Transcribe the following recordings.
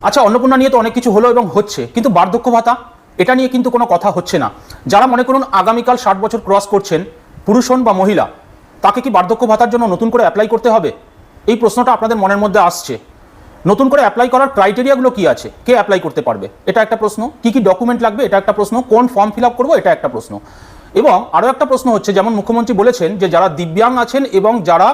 আচ্ছা, অন্নপূর্ণা নিয়ে তো অনেক কিছু হলো এবং হচ্ছে, কিন্তু বার্ধক্য ভাতা এটা নিয়ে কিন্তু কোনো কথা হচ্ছে না। যারা মনে করুন আগামীকাল 60 বছর ক্রস করছেন, পুরুষ হন বা মহিলা, তাকে কি বার্ধক্য ভাতার জন্য নতুন করে অ্যাপ্লাই করতে হবে? এই প্রশ্নটা আপনাদের মনের মধ্যে আসছে। নতুন করে অ্যাপ্লাই করার ক্রাইটেরিয়াগুলো কি আছে, কে অ্যাপ্লাই করতে পারবে, এটা একটা প্রশ্ন। কি কি ডকুমেন্ট লাগবে, এটা একটা প্রশ্ন। কোন ফর্ম ফিল আপ করবো, এটা একটা প্রশ্ন। এবং আরও একটা প্রশ্ন হচ্ছে, যেমন মুখ্যমন্ত্রী বলেছেন যে যারা দিব্যাং আছেন এবং যারা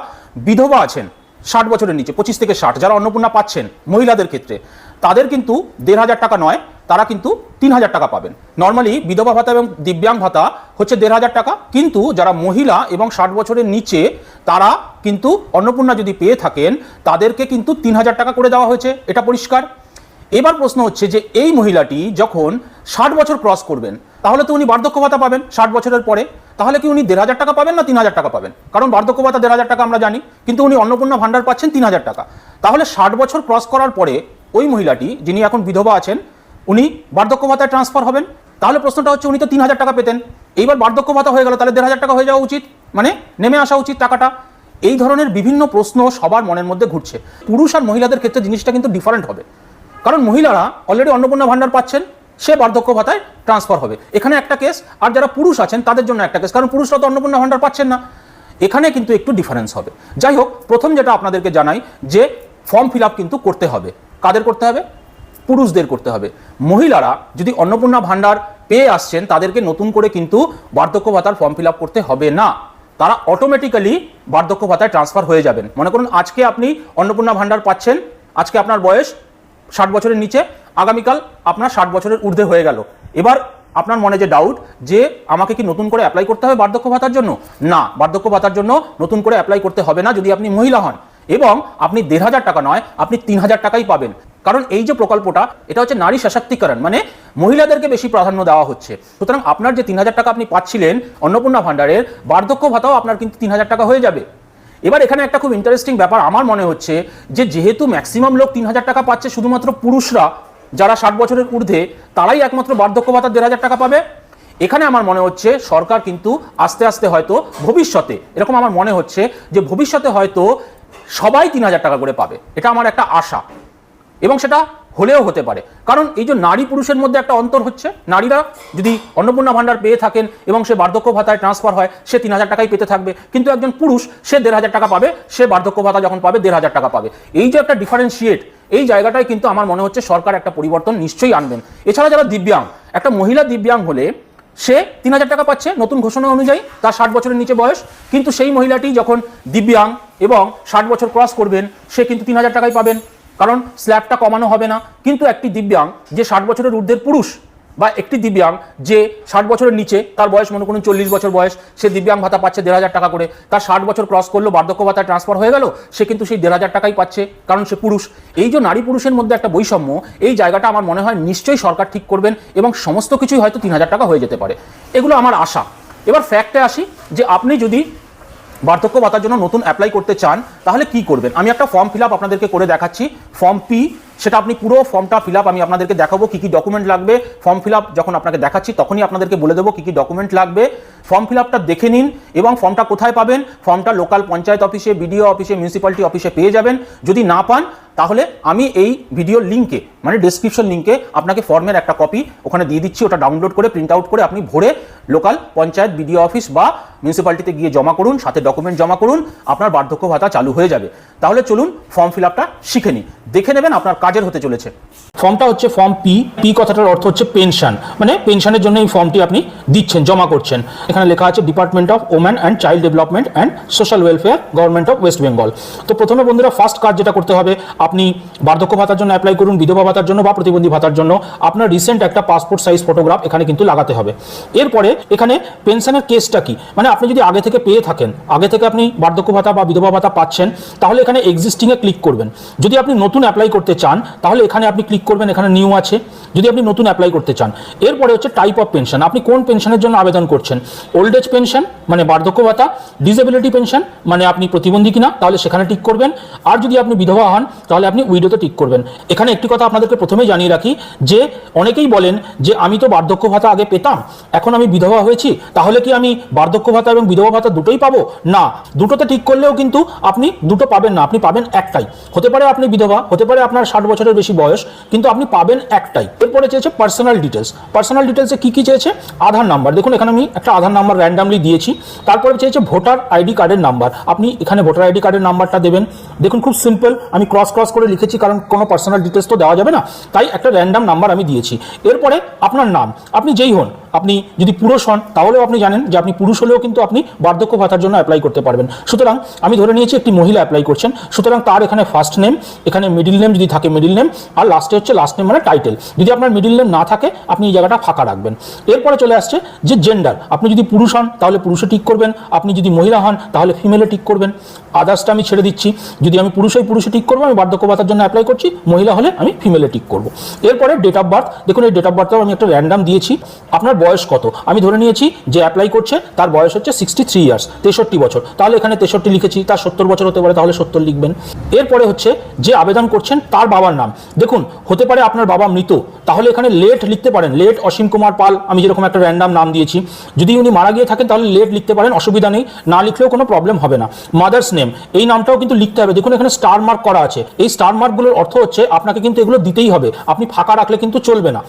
বিধবা আছেন 60 বছরের নিচে, 25 থেকে 60, যারা অন্নপূর্ণা পাচ্ছেন মহিলাদের ক্ষেত্রে, তাদের কিন্তু 1500 টাকা নয়, তারা কিন্তু 3000 টাকা পাবেন। নর্মালি বিধবা ভাতা এবং দিব্যাং ভাতা হচ্ছে 1500 টাকা, কিন্তু যারা মহিলা এবং 60 বছরের নিচে তারা কিন্তু অন্নপূর্ণা যদি পেয়ে থাকেন, তাদেরকে কিন্তু 3000 টাকা করে দেওয়া হয়েছে, এটা পরিষ্কার। এবার প্রশ্ন হচ্ছে যে এই মহিলাটি যখন 60 বছর ক্রস করবেন, তাহলে তো উনি বার্ধক্য ভাতা পাবেন 60 বছরের পরে। তাহলে কি উনি 1500 টাকা পাবেন না 3000 টাকা পাবেন? কারণ বার্ধক্য ভাতা 1500 টাকা আমরা জানি, কিন্তু উনি অন্নপূর্ণা ভাণ্ডার পাচ্ছেন 3000 টাকা। তাহলে 60 বছর ক্রস করার পরে ওই মহিলাটি, যিনি এখন বিধবা আছেন, উনি বার্ধক্য ভাতায় ট্রান্সফার হবেন। তাহলে প্রশ্নটা হচ্ছে, উনি তো 3000 টাকা পেতেন, এইবার বার্ধক্য ভাতা হয়ে গেল, তাহলে 1500 টাকা হয়ে যাওয়া উচিত, মানে নেমে আসা উচিত টাকাটা। এই ধরনের বিভিন্ন প্রশ্ন সবার মনের মধ্যে ঘুরছে। পুরুষ আর মহিলাদের ক্ষেত্রে জিনিসটা কিন্তু ডিফারেন্ট হবে, কারণ মহিলারা অলরেডি অন্নপূর্ণা ভাণ্ডার পাচ্ছেন, সে বার্ধক্য ভাতায় ট্রান্সফার হবে, এখানে একটা কেস। আর যারা পুরুষ আছেন তাদের জন্য একটা কেস, কারণ পুরুষরা তো অন্নপূর্ণা ভাণ্ডার পাচ্ছেন না, এখানে কিন্তু একটু ডিফারেন্স হবে। যাই হোক, প্রথম যেটা আপনাদেরকে জানাই যে ফর্ম ফিল আপ কিন্তু করতে হবে। কাদের করতে হবে? পুরুষদের করতে হবে। মহিলারা যদি অন্নপূর্ণা ভাণ্ডার পেয়ে আসছেন, তাদেরকে নতুন করে কিন্তু বার্ধক্য ভাতার ফর্ম ফিল আপ করতে হবে না, তারা অটোমেটিক্যালি বার্ধক্য ভাতায় ট্রান্সফার হয়ে যাবেন। মনে করুন আজকে আপনি অন্নপূর্ণা ভাণ্ডার পাচ্ছেন, আজকে আপনার বয়স 60 বছরের নিচে, আগামীকাল আপনার 60 বছরের ঊর্ধ্বে হয়ে গেল। এবার আপনার মনে যে ডাউট যে আমাকে কি নতুন করে অ্যাপ্লাই করতে হবে বার্ধক্য ভাতার জন্য? না, বার্ধক্য ভাতার জন্য নতুন করে অ্যাপ্লাই করতে হবে না যদি আপনি মহিলা হন, এবং আপনি 1500 টাকা নয়, আপনি 3000 টাকাই পাবেন। কারণ এই যে প্রকল্পটা, এটা হচ্ছে নারী সশক্তিকরণ, মানে মহিলাদেরকে বেশি প্রাধান্য দেওয়া হচ্ছে। সুতরাং আপনার যে 3000 টাকা আপনি পাচ্ছিলেন অন্নপূর্ণা ভাণ্ডারের, বার্ধক্য ভাতাও আপনার কিন্তু 3000 টাকা হয়ে যাবে। এবার এখানে একটা খুব ইন্টারেস্টিং ব্যাপার আমার মনে হচ্ছে যে যেহেতু ম্যাক্সিমাম লোক 3000 টাকা পাচ্ছে, শুধুমাত্র পুরুষরা যারা 60 বছরের ঊর্ধ্বে তারাই একমাত্র বার্ধক্য ভাতা 1500 টাকা পাবে। এখানে আমার মনে হচ্ছে সরকার কিন্তু আস্তে আস্তে হয়তো ভবিষ্যতে, এরকম আমার মনে হচ্ছে যে ভবিষ্যতে হয়তো সবাই 3000 টাকা করে পাবে, এটা আমার একটা আশা, এবং সেটা হলেও হতে পারে। কারণ এই যে নারী পুরুষের মধ্যে একটা অন্তর হচ্ছে, নারীরা যদি অন্নপূর্ণা ভাণ্ডার পেয়ে থাকেন এবং সে বার্ধক্য ভাতায় ট্রান্সফার হয়, সে 3000 টাকাই পেতে থাকবে, কিন্তু একজন পুরুষ সে 1500 টাকা পাবে, সে বার্ধক্য ভাতা যখন পাবে 1500 টাকা পাবে। এই যে একটা ডিফারেন্সিয়েট, এই জায়গাটায় কিন্তু আমার মনে হচ্ছে সরকার একটা পরিবর্তন নিশ্চয়ই আনবেন। এছাড়া যারা দিব্যাং, একটা মহিলা দিব্যাং হলে সে 3000 টাকা পাচ্ছে নতুন ঘোষণা অনুযায়ী, তার 60 বছরের নিচে বয়স, কিন্তু সেই মহিলাটি যখন দিব্যাং এবং 60 বছর ক্রস করবেন, সে কিন্তু 3000 টাকাই পাবেন, কারণ স্ল্যাবটা কমানো হবে না। কিন্তু একটি দিব্যাং যে 60 বছরের ঊর্ধ্বের পুরুষ, বা একটি দিব্যাং যে 60 বছরের নিচে, তার বয়স মনে করুন 40 বছর বয়স, সে দিব্যাং ভাতা পাচ্ছে 1500 টাকা করে, তার 60 বছর ক্রস করলো, বার্ধক্য ভাতায় ট্রান্সফার হয়ে গেল, সে কিন্তু সেই 1500 টাকাই পাচ্ছে, কারণ সে পুরুষ। এই যে নারী পুরুষের মধ্যে একটা বৈষম্য, এই জায়গাটা আমার মনে হয় নিশ্চয়ই সরকার ঠিক করবেন, এবং সমস্ত কিছুই হয়তো 3000 টাকা হয়ে যেতে পারে, এগুলো আমার আশা। এবার ফ্যাক্টে আসি, যে আপনি যদি বার্ধক্য ভাতার জন্য নতুন অ্যাপ্লাই করতে চান, তাহলে কি করবেন। আমি একটা ফর্ম ফিল আপ আপনাদেরকে করে দেখাচ্ছি, ফর্ম পি। সেটা আপনি পুরো ফর্মটা ফিল আপ আমি আপনাদেরকে দেখাবো কি কি ডকুমেন্ট লাগবে। ফর্ম ফিল আপ যখন আপনাকে দেখাচ্ছি তখনই আপনাদেরকে বলে দেবো কি কি ডকুমেন্ট লাগবে। ফর্ম ফিল আপটা দেখে নিন, এবং ফর্মটা কোথায় পাবেন, ফর্মটা লোকাল পঞ্চায়েত অফিসে, বিডিও অফিসে, মিউনিসিপ্যালিটি অফিসে পেয়ে যাবেন। যদি না পান, তাহলে আমি এই ভিডিওর লিঙ্কে, মানে ডেসক্রিপশন লিঙ্কে আপনাকে ফর্মের একটা কপি ওখানে দিয়ে দিচ্ছি, ওটা ডাউনলোড করে প্রিন্ট আউট করে আপনি ভরে লোকাল পঞ্চায়েত, বিডিও অফিস বা মিউনিসিপ্যালিটিতে গিয়ে জমা করুন, সাথে ডকুমেন্ট জমা করুন, আপনার বার্ধক্য ভাতা চালু হয়ে যাবে। তাহলে চলুন ফর্ম ফিল আপটা শিখে নিই, দেখে নেবেন, আপনার কাজের হতে চলেছে। ফর্মটা হচ্ছে ফর্ম পি। পি কথাটার অর্থ হচ্ছে পেনশন, মানে পেনশনের জন্য এই ফর্মটি আপনি দিচ্ছেন, জমা করছেন। এখানে লেখা আছে department of women and child development and social welfare, government of West Bengal. তো প্রথমে বন্ধুরা, ফার্স্ট কাজ যেটা করতে হবে, আপনি বার্ধক্য ভাতার জন্য অ্যাপ্লাই করুন, বিধবা ভাতার জন্য বা প্রতিবন্ধী ভাতার জন্য, আপনার রিসেন্ট একটা পাসপোর্ট সাইজ ফটোগ্রাফ এখানে কিন্তু লাগাতে হবে। এরপরে এখানে পেনশনের কেসটা কি, মানে আপনি যদি আগে থেকে পেয়ে থাকেন, আগে থেকে আপনি বার্ধক্য ভাতা বা বিধবা ভাতা পাচ্ছেন, তাহলে এখানে এক্সিস্টিংয়ে ক্লিক করবেন। যদি আপনি নতুন অ্যাপ্লাই করতে চান, তাহলে এখানে আপনি ক্লিক করবেন, এখানে নিউ আছে, যদি আপনি নতুন অ্যাপ্লাই করতে চান। এরপরে হচ্ছে টাইপ অফ পেনশন, আপনি কোন পেনশনের জন্য আবেদন করছেন। ওল্ড এজ পেনশন মানে বার্ধক্য ভাতা, ডিসেবিলিটি পেনশন মানে আপনি প্রতিবন্ধী কিনা, তাহলে সেখানে টিক করবেন। আর যদি আপনি বিধবা হন, তাহলে আপনি উইডোতে টিক করবেন। এখানে একটি কথা আপনাদেরকে প্রথমেই জানিয়ে রাখি যে অনেকেই বলেন যে আমি তো বার্ধক্য ভাতা আগে পেতাম, এখন আমি বিধবা হয়েছি, তাহলে কি আমি বার্ধক্য ভাতা এবং বিধবা ভাতা দুটোই পাবো? না, দুটোতে টিক করলেও কিন্তু আপনি দুটো পাবেন না, আপনি পাবেন একটাই। হতে পারে আপনি বিধবা, হতে পারে আপনার 60 বছরের বেশি বয়স, কিন্তু আপনি পাবেন একটাই। এরপরে চেয়েছে পার্সোনাল ডিটেলস। পার্সোনাল ডিটেলসে কি কি চেয়েছে? আধার নাম্বার, দেখুন এখানে আমি একটা আধার নাম্বার র্যান্ডামলি দিয়েছি। তারপরে চেয়েছে ভোটার আইডি কার্ডের নাম্বার, আপনি এখানে ভোটার আইডি কার্ডের নাম্বারটা দেবেন। দেখুন খুব সিম্পল, আমি ক্রস করে লিখেছি কারণ কোনো পার্সোনাল ডিটেলস তো দেওয়া যাবে না, তাই একটা র্যান্ডাম নাম্বার আমি দিয়েছি। এরপরে আপনার নাম, আপনি যেই হন, আপনি যদি পুরুষ হন তাহলেও আপনি জানেন যে আপনি পুরুষ হলেও কিন্তু আপনি বার্ধক্য ভাতার জন্য অ্যাপ্লাই করতে পারবেন। সুতরাং আমি ধরে নিয়েছি একটি মহিলা অ্যাপ্লাই করছেন, সুতরাং তার এখানে ফার্স্ট নেম, এখানে মিডিল নেম যদি থাকে মিডিল নেম, আর লাস্টে হচ্ছে লাস্ট নেম মানে টাইটেল। যদি আপনার মিডিল নেম না থাকে আপনি এই জায়গাটা ফাঁকা রাখবেন। এরপরে চলে আসছে যে জেন্ডার, আপনি যদি পুরুষ হন তাহলে পুরুষে টিক করবেন, আপনি যদি মহিলা হন তাহলে ফিমেলে টিক করবেন। আদার্সটা আমি ছেড়ে দিচ্ছি, যদি আমি পুরুষ হই পুরুষে টিক করবো, আমি বার্ধক্য ভাতার জন্য অ্যাপ্লাই করছি, মহিলা হলে আমি ফিমেলে টিক করবো। এরপরে ডেট অফ বার্থ, দেখুন এই ডেট অফ বার্থটাও আমি একটা র্যান্ডাম দিয়েছি। আপনার বয়স কত? আমি ধরে নিয়েছি যে অ্যাপ্লাই করছে তার বয়স হচ্ছে 63 ইয়ার্স, 63 বছর, তাহলে এখানে 63 লিখেছি। তার 70 বছর হতে পারে, তাহলে 70 লিখবেন। এরপরে হচ্ছে যে আবেদন করছেন তার বাবার নাম, দেখুন হতে পারে আপনার বাবা মৃত, তাহলে এখানে লেট লিখতে পারেন, লেট অসীম কুমার পাল, আমি যেরকম একটা র্যান্ডাম নাম দিয়েছি। যদি উনি মারা গিয়ে থাকেন তাহলে লেট লিখতে পারেন, অসুবিধা নেই, না লিখলেও কোনো প্রবলেম হবে না। মাদার্স নেম, এই নামটাও কিন্তু লিখতে হবে। দেখুন এখানে স্টার মার্ক করা আছে, এই স্টার মার্কগুলোর অর্থ হচ্ছে আপনাকে কিন্তু এগুলো দিতেই হবে, আপনি ফাঁকা রাখলে কিন্তু চলবে না।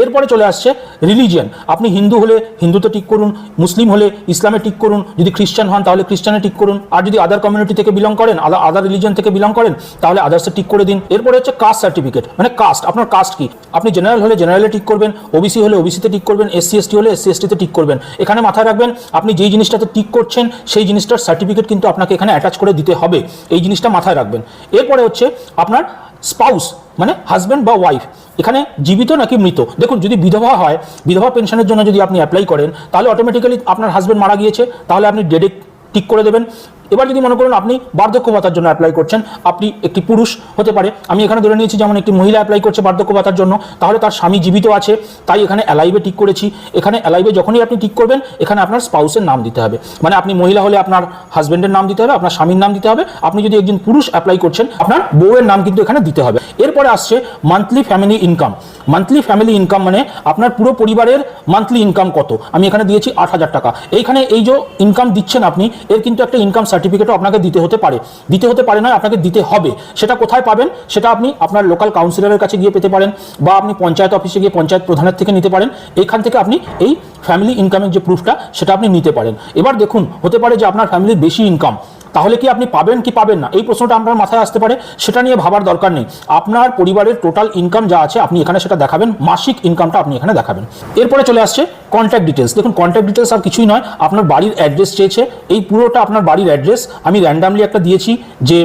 এরপরে চলে আসছে রিলিজিয়ন, আপনি হিন্দু হলে হিন্দুতে টিক করুন, মুসলিম হলে ইসলামে টিক করুন, যদি খ্রিস্টান হন তাহলে খ্রিস্টানে টিক করুন, আর যদি আদার কমিউনিটি থেকে বিলং করেন, আদার রিলিজিয়ন থেকে বিলং করেন তাহলে আদার্সে টিক করে দিন। এরপরে হচ্ছে কাস্ট সার্টিফিকেট, মানে কাস্ট, আপনার কাস্ট কি? আপনি জেনারেল হলে জেনারেলে টিক করবেন, ওবিসি হলে ওবিসিতে টিক করবেন, এসসি এসটি হলে এসসি এসটিতে টিক করবেন। এখানে মাথায় রাখবেন আপনি যেই জিনিসটাতে টিক করছেন সেই জিনিসটার সার্টিফিকেট কিন্তু আপনাকে এখানে অ্যাটাচ করে দিতে হবে, এই জিনিসটা মাথায় রাখবেন। এরপরে হচ্ছে আপনার স্পাউস মানে হাজব্যান্ড বা ওয়াইফ, এখানে জীবিত নাকি মৃত। দেখুন যদি বিধবা হয়, বিধবা পেনশনের জন্য যদি আপনি অ্যাপ্লাই করেন তাহলে অটোমেটিক্যালি আপনার হাজব্যান্ড মারা গিয়েছে, তাহলে আপনি ডেডে টিক করে দেবেন। এবার যদি মনে করুন আপনি বার্ধক্য ভাতার জন্য অ্যাপ্লাই করছেন, আপনি একটি পুরুষ হতে পারে, আমি এখানে ধরে নিয়েছি যেমন একটি মহিলা অ্যাপ্লাই করছে বার্ধক্য ভাতার জন্য, তাহলে তার স্বামী জীবিত আছে, তাই এখানে অ্যালাইভে টিক করেছি। এখানে অ্যালাইভে যখনই আপনি টিক করবেন এখানে আপনার স্পাউসের নাম দিতে হবে, মানে আপনি মহিলা হলে আপনার হাজব্যান্ডের নাম দিতে হবে, আপনার স্বামীর নাম দিতে হবে। আপনি যদি একজন পুরুষ অ্যাপ্লাই করছেন আপনার বউয়ের নাম কিন্তু এখানে দিতে হবে। এরপরে আসছে monthly family income. Monthly family income মানে আপনার পুরো পরিবারের মান্থলি ইনকাম কত, আমি এখানে দিয়েছি 8,000 টাকা। এইখানে এই যে ইনকাম দিচ্ছেন আপনি, এর কিন্তু একটা ইনকাম সার্টিফিকেটও আপনাকে দিতে হতে পারে নয়, আপনাকে দিতে হবে। সেটা কোথায় পাবেন? সেটা আপনি আপনার লোকাল কাউন্সিলরের কাছে গিয়ে পেতে পারেন, বা আপনি পঞ্চায়েত অফিসে গিয়ে পঞ্চায়েত প্রধানের থেকে নিতে পারেন। এইখান থেকে আপনি এই ফ্যামিলি ইনকামের যে প্রুফটা সেটা আপনি নিতে পারেন। এবার দেখুন হতে পারে যে আপনার ফ্যামিলির বেশি ইনকাম, তাহলে কি আপনি পাবেন কি পাবেন না, এই প্রশ্নটা আপনার মাথায় আসতে পারে। সেটা নিয়ে ভাবার দরকার নেই, আপনার পরিবারের টোটাল ইনকাম যা আছে আপনি এখানে সেটা দেখাবেন, মাসিক ইনকামটা আপনি এখানে দেখাবেন। এরপরে চলে আসছে কন্ট্যাক্ট ডিটেলস। দেখুন কন্ট্যাক্ট ডিটেলস আর কিছুই নয়, আপনার বাড়ির অ্যাড্রেস চেয়েছে, এই পুরোটা আপনার বাড়ির অ্যাড্রেস। আমি র্যান্ডামলি একটা দিয়েছি যে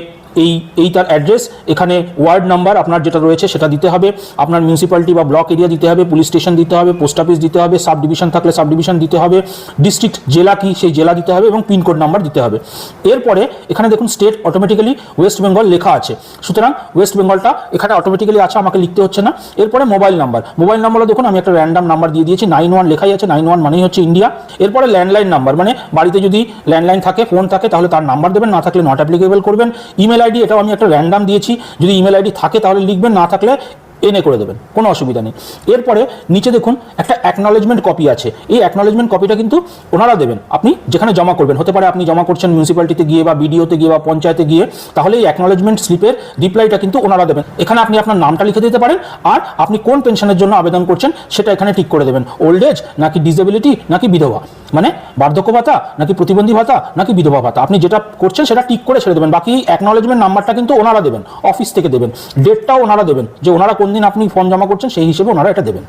এই তার অ্যাড্রেস, এখানে ওয়ার্ড নাম্বার আপনার যেটা রয়েছে সেটা দিতে হবে, আপনার মিউনিসিপ্যালিটি বা ব্লক এরিয়া দিতে হবে, পুলিশ স্টেশন দিতে হবে, পোস্ট অফিস দিতে হবে, সাব ডিভিশন থাকলে সাব ডিভিশন দিতে হবে, ডিস্ট্রিক্ট জেলা কি সেই জেলা দিতে হবে, এবং পিনকোড নাম্বার দিতে হবে। এরপরে এখানে দেখুন স্টেট অটোমেটিক্যালি ওয়েস্ট বেঙ্গল লেখা আছে, সুতরাং ওয়েস্ট বেঙ্গলটা এখানে অটোমেটিক্যালি আছে, আমাকে লিখতে হচ্ছে না। এরপরে মোবাইল নাম্বারও দেখুন আমি একটা র্যান্ডাম নাম্বার দিয়ে দিয়েছি, 91 লেখাই আছে, 91 মানেই হচ্ছে ইন্ডিয়া। এরপরে ল্যান্ডলাইন নাম্বার, মানে বাড়িতে যদি ল্যান্ডলাইন থাকে, ফোন থাকে, তাহলে তার নাম্বার দেবেন, না থাকলে নট অ্যাপ্লিকেবল করবেন। ইমেল আইডি, এটাও আমি একটা র্যান্ডাম দিয়েছি, যদি ইমেল আইডি থাকে তাহলে লিখবেন, না থাকলে এনে করে দেবেন, কোনো অসুবিধা নেই। এরপরে নিচে দেখুন একটা অ্যাকনলেজমেন্ট কপি আছে, এই অ্যাকনলেজমেন্ট কপিটা কিন্তু ওনারা দেবেন, আপনি যেখানে জমা করবেন, হতে পারে আপনি জমা করছেন মিউনিসিপ্যালিটিতে গিয়ে বা বিডিওতে গিয়ে বা পঞ্চায়েতে গিয়ে, তাহলে এই অ্যাকনলেজমেন্ট স্লিপের রিপ্লাইটা কিন্তু ওনারা দেবেন। এখানে আপনি আপনার নামটা লিখে দিতে পারেন, আর আপনি কোন পেনশনের জন্য আবেদন করছেন সেটা এখানে টিক করে দেবেন, ওল্ড এজ নাকি ডিসেবিলিটি নাকি বিধবা, মানে বার্ধক্য ভাতা নাকি প্রতিবন্ধী ভাতা নাকি বিধবা ভাতা, আপনি যেটা করছেন সেটা টিক করে ছেড়ে দেবেন। বাকি অ্যাকনলেজমেন্ট নাম্বারটা কিন্তু ওনারা দেবেন, অফিস থেকে দেবেন, ডেটটাও ওনারা দেবেন, যে ওনারা কোন দিন আপনি ফর্ম জমা করছেন সেই হিসেবে ওনারা এটা দেবেন।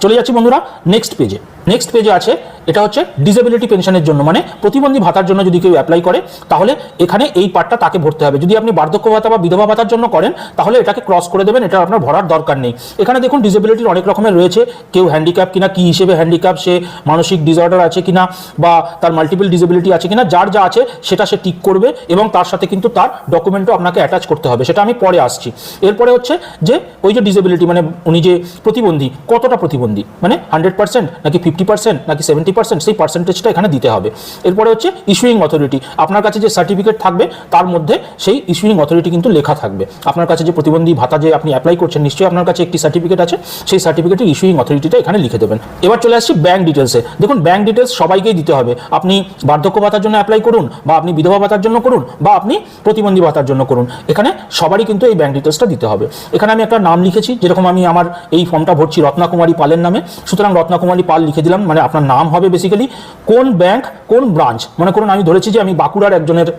চলে যাচ্ছি বন্ধুরা নেক্সট পেজে আছে, এটা হচ্ছে ডিসেবিলিটি পেনশনের জন্য, মানে প্রতিবন্ধী ভাতার জন্য যদি কেউ অ্যাপ্লাই করে তাহলে এখানে এই পার্টটা তাকে ভরতে হবে। যদি আপনি বার্ধক্য ভাতা বা বিধবা ভাতার জন্য করেন তাহলে এটাকে ক্রস করে দেবেন, এটা আপনার ভরার দরকার নেই। এখানে দেখুন ডিসেবিলিটির অনেক রকমের রয়েছে, কেউ হ্যান্ডিক্যাপ কিনা, কি হিসেবে হ্যান্ডিক্যাপ, সে মানসিক ডিসঅর্ডার আছে কিনা, বা তার মাল্টিপল ডিসেবিলিটি আছে কিনা, যার যা আছে সেটা সে টিক করবে, এবং তার সাথে কিন্তু তার ডকুমেন্টও আপনাকে অ্যাটাচ করতে হবে, সেটা আমি পরে আসছি। এরপরে হচ্ছে যে ওই যে ডিসেবিলিটি মানে উনি যে প্রতিবন্ধী, কতটা প্রতিবন্ধী, প্রতিবন্ধী, মানে 100% নাকি 50% নাকি 70%, সেই পার্সেন্টেজটা এখানে দিতে হবে। এরপরে হচ্ছে ইস্যুইং অথরিটি, আপনার কাছে যে সার্টিফিকেট থাকবে তার মধ্যে সেই ইস্যুইং অথরিটি কিন্তু লেখা থাকবে। আপনার কাছে যে প্রতিবন্ধী ভাতা যে আপনি অ্যাপ্লাই করছেন, নিশ্চয়ই আপনার কাছে একটি সার্টিফিকেট আছে, সেই সার্টিফিকেটের ইস্যুইং অথরিটিটা এখানে লিখে দেবেন। এবার চলে আসছি ব্যাংক ডিটেলসে। দেখুন, ব্যাংক ডিটেলস সবাইকেই দিতে হবে। আপনি বার্ধক্য ভাতার জন্য অ্যাপ্লাই করুন, বা আপনি বিধবা ভাতার জন্য করুন, বা আপনি প্রতিবন্ধী ভাতার জন্য করুন, এখানে সবারই কিন্তু এই ব্যাংক ডিটেলসটা দিতে হবে। এখানে আমি একটা নাম লিখেছি, যেরকম আমি আমার এই ফর্মটা ভরছি রত্নাকুমারী পালের নামে, সুতরাং রত্নাকুমারী পাল লিখে দিলাম। মানে আপনার নাম হবে বেসিক্যালি, কোন ব্যাংক কোন ব্রাঞ্চ, মনে করুন আমি ধরেছি যে আমি বাঁকুড়ার একজনের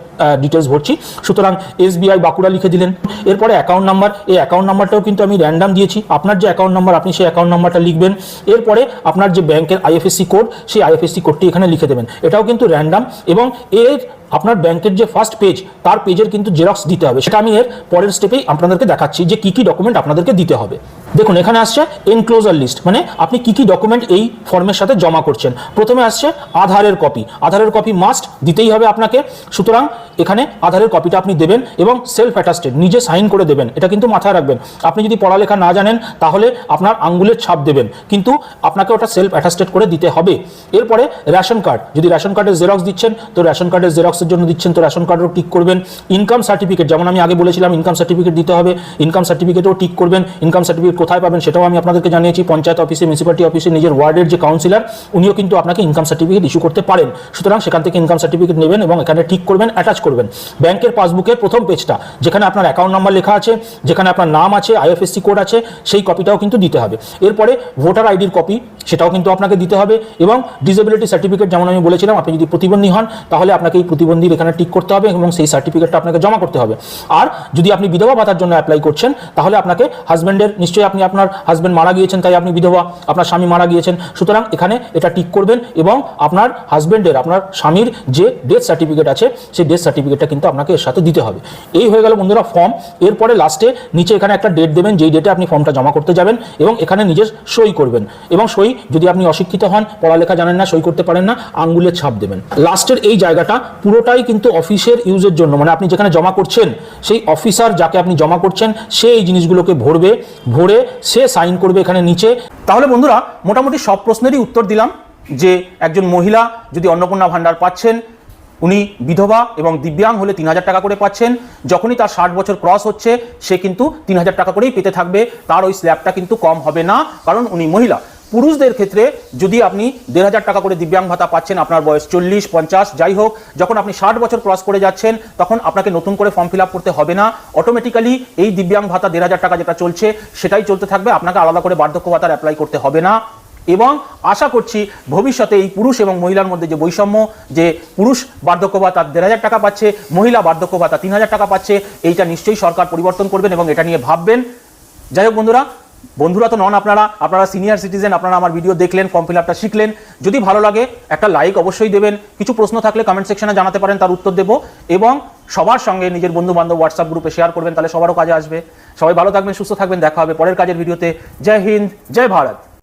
ডিটেলস ভরছি, সুতরাং SBI বাঁকুড়া লিখে দিলেন। এরপরে অ্যাকাউন্ট নাম্বার, এই অ্যাকাউন্ট নাম্বারটাও কিন্তু আমি র্যান্ডাম দিয়েছি, আপনার যে অ্যাকাউন্ট নাম্বার আপনি সেই অ্যাকাউন্ট নাম্বারটা লিখবেন। এরপরে আপনার যে ব্যাংকের IFSC কোড, সেই IFSC কোডটি এখানে লিখে দেবেন, এটাও কিন্তু র্যান্ডাম। এবং এর আপনার ব্যাংকের যে ফার্স্ট পেজ, তার পেজের কিন্তু জেরক্স দিতে হবে, সেটা আমি এর পরের স্টেপেই আপনাদেরকে দেখাচ্ছি যে কি ডকুমেন্ট আপনাদেরকে দিতে হবে। দেখুন, এখানে আসছে এনক্লোজার লিস্ট, মানে আপনি কি ডকুমেন্ট এই ফর্মের সাথে জমা করছেন। প্রথমে আসছে আধারের কপি, আধারের কপি মাস্ট দিতেই হবে আপনাকে, সুতরাং এখানে আধারের কপিটা আপনি দেবেন এবং সেলফ অ্যাটাস্টেড, নিজে সাইন করে দেবেন, এটা কিন্তু মাথায় রাখবেন। আপনি যদি পড়ালেখা না জানেন তাহলে আপনার আঙ্গুলের ছাপ দেবেন, কিন্তু আপনাকে ওটা সেলফ অ্যাটাস্টেড করে দিতে হবে। এরপরে রেশন কার্ড, যদি রেশন কার্ডের জেরক্স দিচ্ছেন তো রেশন কার্ডের জেরক্সের জন্য দিচ্ছেন তো রেশন কার্ডেও টিক করবেন। ইনকাম সার্টিফিকেট, যেমন আমি আগে বলেছিলাম ইনকাম সার্টিফিকেট দিতে হবে, ইনকাম সার্টিফিকেটেও টিক করবেন। ইনকাম সার্টিফিকেট কোথায় পাবেন সেটাও আমি আপনাদেরকে জানিয়েছি, পঞ্চায়েত অফিসে, মিউনিসিপ্যালিটি অফিসে, নিজের ওয়ার্ডের যে কাউন্সিলর উনিও কিন্তু আপনাকে ইনকাম সার্টিফিকেট ইস্যু করতে পারেন, সুতরাং সেখান থেকে ইনকাম সার্টিফিকেট নেবেন এবং এখানে টিক করবেন, অ্যাটাচ করবেন। ব্যাংকের পাসবুকের প্রথম পেজটা, যেখানে আপনার অ্যাকাউন্ট নাম্বার লেখা আছে, যেখানে আপনার নাম আছে, IFSC কোড আছে, সেই কপিটাও কিন্তু দিতে হবে। এরপরে ভোটার আইডির কপি, সেটাও কিন্তু আপনাকে দিতে হবে। এবং ডিসেবিলিটি সার্টিফিকেট, যেমন আমি বলেছিলাম, আপনি যদি প্রতিবন্ধী হন তাহলে আপনাকে এই প্রতিবন্ধীর এখানে টিক করতে হবে এবং সেই সার্টিফিকেটটা আপনাকে জমা করতে হবে। আর যদি আপনি বিধবা ভাতার জন্য অ্যাপ্লাই করছেন তাহলে আপনাকে হাজব্যান্ডের, নিশ্চয়ই আপনি আপনার হাজব্যান্ড মারা গিয়েছেন তাই আপনি বিধবা, আপনার স্বামী মারা গিয়েছেন, সুতরাং এখানে এটা টিক করবেন এবং আপনার হাজব্যান্ডের, আপনার স্বামীর যে ডেথ সার্টিফিকেট আছে সেই ডেথ সার্টিফিকেটটা কিন্তু আপনাকে এর সাথে দিতে হবে। এই হয়ে গেল বন্ধুরা ফর্ম। এরপরে লাস্টে নিচে এখানে একটা ডেট দেবেন, যেই ডেটে আপনি ফর্মটা জমা করতে যাবেন এবং এখানে নিজের সই করবেন। এবং সই, যদি আপনি অশিক্ষিত হন, পড়ালেখা জানেন না, সই করতে পারেন না, আঙ্গুলের ছাপ দেবেন। লাস্টের এই জায়গাটা পুরোটাই কিন্তু অফিসের ইউজের জন্য, মানে আপনি যেখানে জমা করছেন সেই অফিসার যাকে আপনি জমা করছেন সে এই জিনিসগুলোকে ভরবে, ভরে সে সাইন করবে এখানে নিচে। তাহলে বন্ধুরা মোটামুটি সব প্রশ্নেরই উত্তর দিলাম, যে একজন মহিলা যদি অন্নপূর্ণা ভাণ্ডার পাচ্ছেন, উনি বিধবা এবং দিব্যাঙ্গ হলে 3000 টাকা করে পাচ্ছেন। যখনই তার 60 বছর ক্রস হচ্ছে সে কিন্তু 3000 টাকা করেই পেতে থাকবে, তার ওই স্ল্যাবটা কিন্তু কম হবে না, কারণ উনি মহিলা। পুরুষদের ক্ষেত্রে যদি আপনি 1500 টাকা করে দিব্যাঙ্গ ভাতা পাচ্ছেন, আপনার বয়স 40, 50 যাই হোক, যখন আপনি 60 বছর ক্রস করে যাচ্ছেন তখন আপনাকে নতুন করে ফর্ম ফিল আপ করতে হবে না, অটোমেটিক্যালি এই দিব্যাঙ্গ ভাতা 1500 টাকা যেটা চলছে সেটাই চলতে থাকবে, আপনাকে আলাদা করে বার্ধক্য ভাতার অ্যাপ্লাই করতে হবে না। এবং আশা করছি ভবিষ্যতে এই পুরুষ এবং মহিলার মধ্যে যে বৈষম্য, যে পুরুষ বার্ধক্য ভাতা 1500 টাকা পাচ্ছে, মহিলা বার্ধক্য ভাতা 3000 টাকা পাচ্ছে, এইটা নিশ্চয়ই সরকার পরিবর্তন করবেন এবং এটা নিয়ে ভাববেন। যাই হোক বন্ধুরা তো নন, আপনারা সিনিয়র সিটিজেন, আপনারা আমার ভিডিও দেখলেন, ফর্ম ফিল আপটা শিখলেন। যদি ভালো লাগে একটা লাইক অবশ্যই দেবেন, কিছু প্রশ্ন থাকলে কমেন্ট সেকশনে জানাতে পারেন, তার উত্তর দেবো। এবং সবার সঙ্গে নিজের বন্ধু বান্ধব হোয়াটসঅ্যাপ গ্রুপে শেয়ার করবেন, তাহলে সবারও কাজে আসবে। সবাই ভালো থাকবেন, সুস্থ থাকবেন, দেখা হবে পরের কাজের ভিডিওতে। জয় হিন্দ, জয় ভারত।